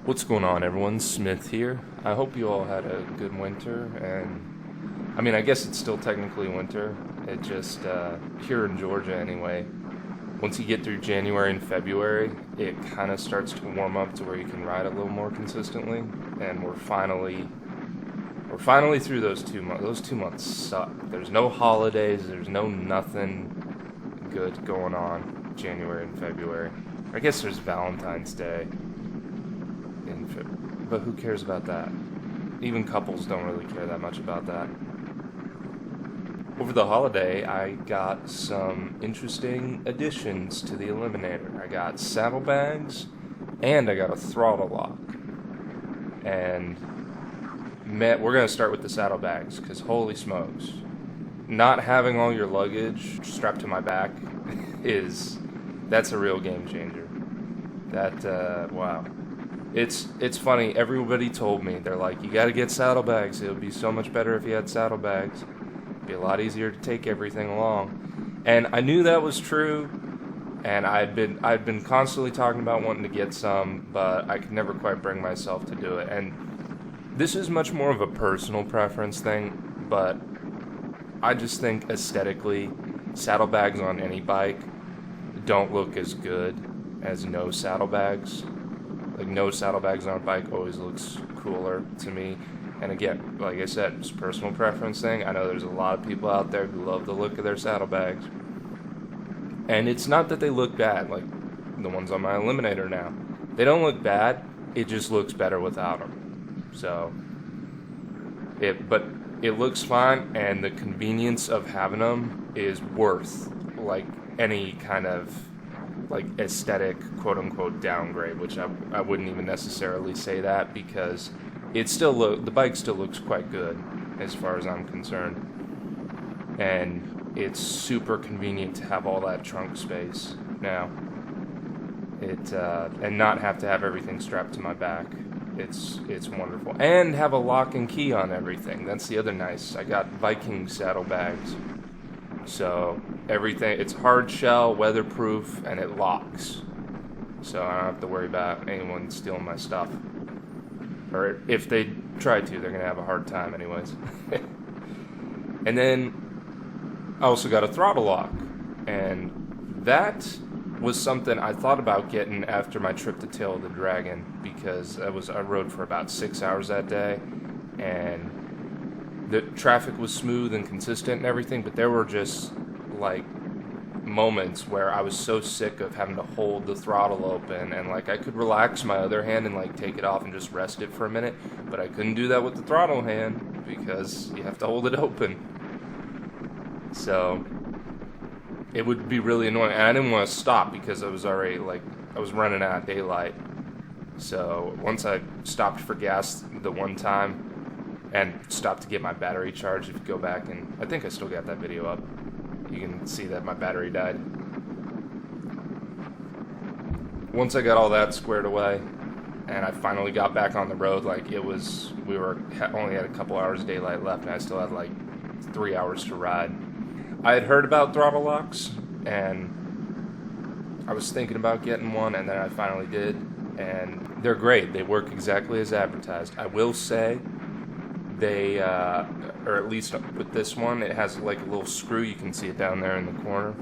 What's going on, everyone? Smith here. I hope you all had a good winter, and I guess it's still technically winter. It just, here in Georgia anyway, once you get through January and February, it kind of starts to warm up to where you can ride a little more consistently, and we're finally through those 2 months. Those 2 months suck. There's no holidays, there's no nothing good going on January and February. I guess there's Valentine's Day. But who cares about that? Even couples don't really care that much about that. Over the holiday, I got some interesting additions to the Eliminator. I got saddlebags, and I got a throttle lock. And we're going to start with the saddlebags, because holy smokes. Not having all your luggage strapped to my back that's a real game changer. Wow. It's funny, everybody told me, they're like, you gotta get saddlebags, it would be so much better if you had saddlebags. It'd be a lot easier to take everything along. And I knew that was true, and I'd been constantly talking about wanting to get some, but I could never quite bring myself to do it. And this is much more of a personal preference thing, but I just think aesthetically, saddlebags on any bike don't look as good as no saddlebags. Like, no saddlebags on a bike always looks cooler to me. And again, like I said, it's a personal preference thing. I know there's a lot of people out there who love the look of their saddlebags. And it's not that they look bad, like the ones on my Eliminator now. They don't look bad, it just looks better without them. So, but it looks fine, and the convenience of having them is worth, like, any kind of like aesthetic quote-unquote downgrade, which I wouldn't even necessarily say that, because the bike still looks quite good as far as I'm concerned, and it's super convenient to have all that trunk space now. And not have to have everything strapped to my back. It's wonderful, and have a lock and key on everything. That's the other nice. I got Viking saddlebags. So everything, it's hard shell, weatherproof, and it locks. So I don't have to worry about anyone stealing my stuff. Or if they try to, they're going to have a hard time anyways. And then I also got a throttle lock. And that was something I thought about getting after my trip to Tail of the Dragon, because I rode for about 6 hours that day, and the traffic was smooth and consistent and everything, but there were just, like, moments where I was so sick of having to hold the throttle open, and, like, I could relax my other hand and, like, take it off and just rest it for a minute, but I couldn't do that with the throttle hand, because you have to hold it open. So it would be really annoying, and I didn't want to stop because I was already, like, I was running out of daylight. So once I stopped for gas the one time, and stopped to get my battery charged, if you go back, and I think I still got that video up, you can see that my battery died. Once I got all that squared away, and I finally got back on the road, like, we only had a couple hours of daylight left, and I still had like 3 hours to ride. I had heard about throttle locks, and I was thinking about getting one, and then I finally did, and they're great. They work exactly as advertised. I will say, they, or at least with this one, it has like a little screw. You can see it down there in the corner.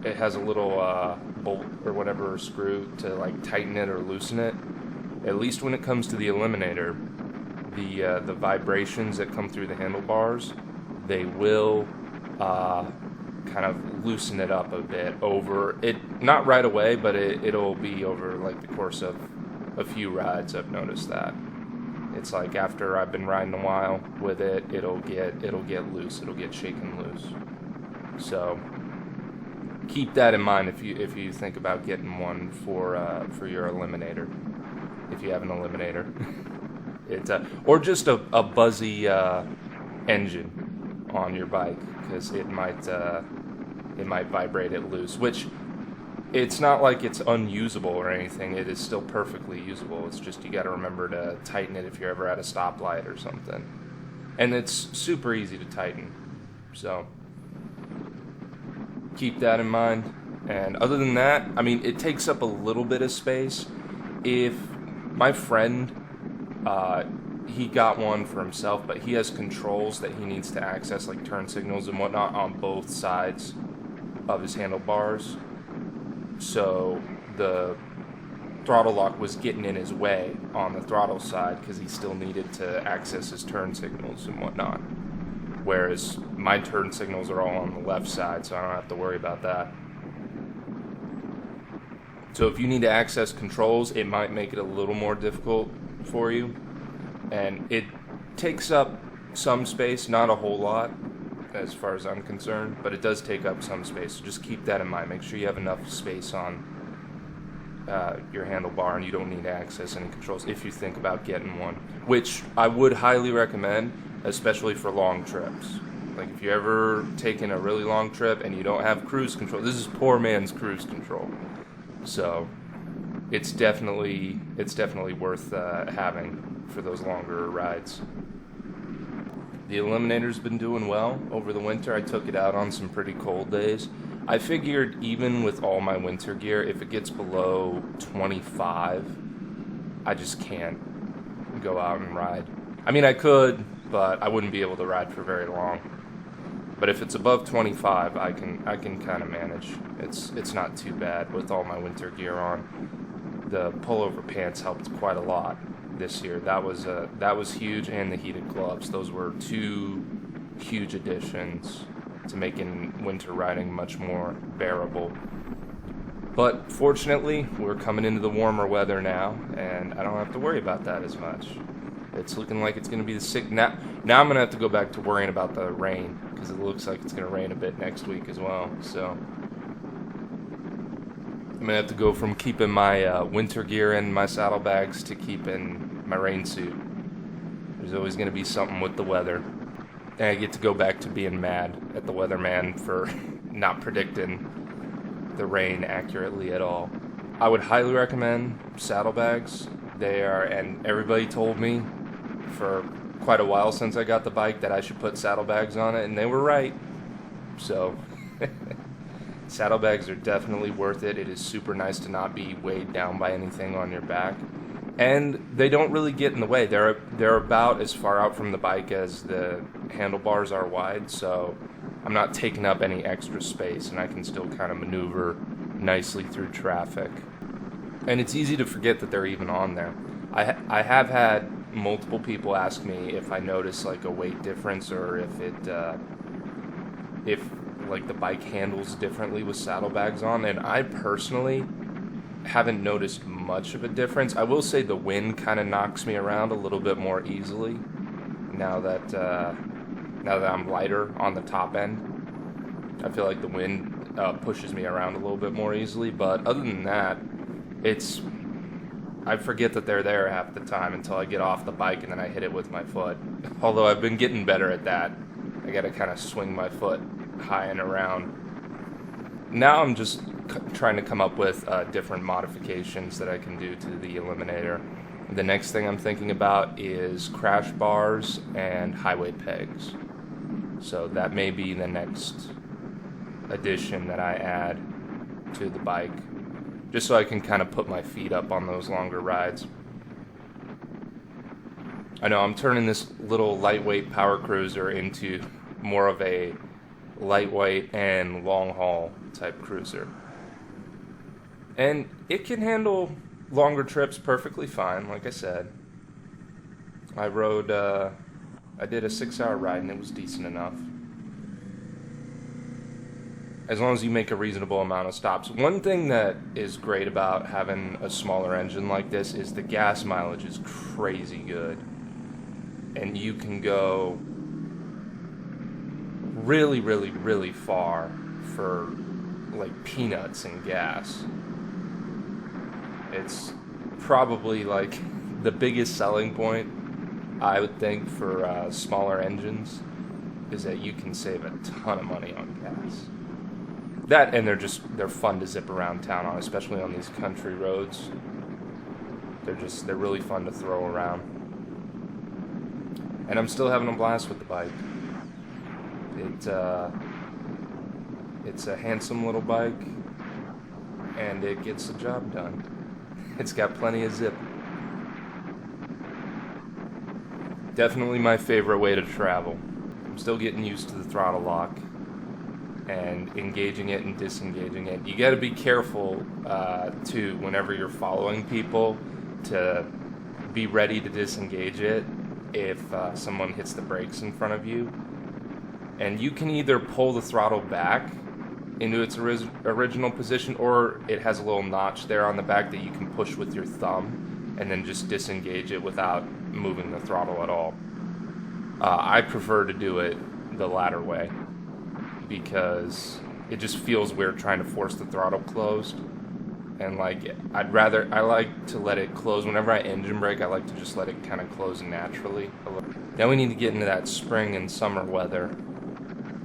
It has a little bolt or whatever screw to like tighten it or loosen it. At least when it comes to the Eliminator, the vibrations that come through the handlebars, they will kind of loosen it up a bit over it. Not right away, but it'll be over like the course of a few rides. I've noticed that. It's like after I've been riding a while with it, it'll get loose. It'll get shaken loose. So keep that in mind if you think about getting one for your Eliminator, if you have an Eliminator. Or just a buzzy engine on your bike, because it might vibrate it loose, which, it's not like it's unusable or anything. It is still perfectly usable. It's just you got to remember to tighten it if you're ever at a stoplight or something. And it's super easy to tighten. So keep that in mind. And other than that, I mean, it takes up a little bit of space if My friend, he got one for himself, but he has controls that he needs to access, like turn signals and whatnot, on both sides of his handlebars. So the throttle lock was getting in his way on the throttle side because he still needed to access his turn signals and whatnot. Whereas my turn signals are all on the left side, so I don't have to worry about that. So if you need to access controls, it might make it a little more difficult for you. And it takes up some space, not a whole lot as far as I'm concerned, but it does take up some space. So just keep that in mind. Make sure you have enough space on your handlebar and you don't need to access any controls if you think about getting one, which I would highly recommend, especially for long trips. Like if you're ever taking a really long trip and you don't have cruise control, this is poor man's cruise control. So it's definitely worth having for those longer rides. The Eliminator's been doing well over the winter. I took it out on some pretty cold days. I figured even with all my winter gear, if it gets below 25, I just can't go out and ride. I mean, I could, but I wouldn't be able to ride for very long. But if it's above 25, I can kind of manage. It's not too bad with all my winter gear on. The pullover pants helped quite a lot this year. That was huge, and the heated gloves. Those were two huge additions to making winter riding much more bearable. But fortunately, we're coming into the warmer weather now, and I don't have to worry about that as much. It's looking like it's going to be the sick. Now I'm going to have to go back to worrying about the rain, because it looks like it's going to rain a bit next week as well. So I'm going to have to go from keeping my winter gear in my saddlebags to keeping my rain suit. There's always going to be something with the weather. And I get to go back to being mad at the weatherman for not predicting the rain accurately at all. I would highly recommend saddlebags. They are, and everybody told me for quite a while since I got the bike that I should put saddlebags on it, and they were right. So saddlebags are definitely worth it. It is super nice to not be weighed down by anything on your back. And they don't really get in the way. They're about as far out from the bike as the handlebars are wide, so I'm not taking up any extra space, and I can still kind of maneuver nicely through traffic. And it's easy to forget that they're even on there. I have had multiple people ask me if I notice like a weight difference, or if like the bike handles differently with saddlebags on, and I personally haven't noticed much of a difference. I will say the wind kind of knocks me around a little bit more easily now that I'm lighter on the top end. I feel like the wind pushes me around a little bit more easily, but other than that, I forget that they're there half the time until I get off the bike and then I hit it with my foot. Although I've been getting better at that. I gotta kind of swing my foot high and around. Now I'm just trying to come up with different modifications that I can do to the Eliminator. The next thing I'm thinking about is crash bars and highway pegs. So that may be the next addition that I add to the bike, just so I can kind of put my feet up on those longer rides. I know I'm turning this little lightweight power cruiser into more of a lightweight and long haul type cruiser. And it can handle longer trips perfectly fine, like I said. I did a 6-hour ride and it was decent enough. As long as you make a reasonable amount of stops. One thing that is great about having a smaller engine like this is the gas mileage is crazy good. And you can go really, really, really far for like peanuts in gas. It's probably like the biggest selling point, I would think, for smaller engines is that you can save a ton of money on gas. That, and they're fun to zip around town on, especially on these country roads. They're really fun to throw around. And I'm still having a blast with the bike. It's a handsome little bike, and it gets the job done. It's got plenty of zip. Definitely my favorite way to travel. I'm still getting used to the throttle lock and engaging it and disengaging it. You got to be careful too whenever you're following people to be ready to disengage it if someone hits the brakes in front of you. And you can either pull the throttle back into its original position, or it has a little notch there on the back that you can push with your thumb and then just disengage it without moving the throttle at all. I prefer to do it the latter way because it just feels weird trying to force the throttle closed. And like, I like to let it close. Whenever I engine brake, I like to just let it kind of close naturally. Now we need to get into that spring and summer weather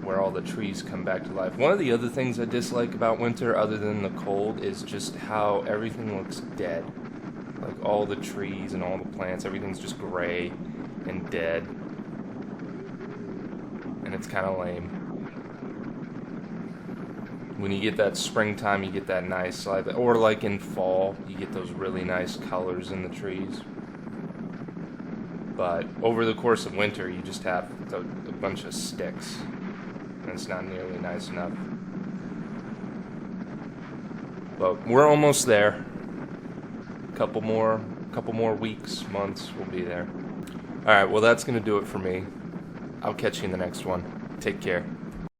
where all the trees come back to life. One of the other things I dislike about winter, other than the cold, is just how everything looks dead. Like all the trees and all the plants, everything's just gray and dead. And it's kind of lame. When you get that springtime, you get that nice, or like in fall, you get those really nice colors in the trees. But over the course of winter, you just have a bunch of sticks, and it's not nearly nice enough. But we're almost there. Couple more weeks, months, we'll be there. All right, well, that's gonna do it for me. I'll catch you in the next one. Take care.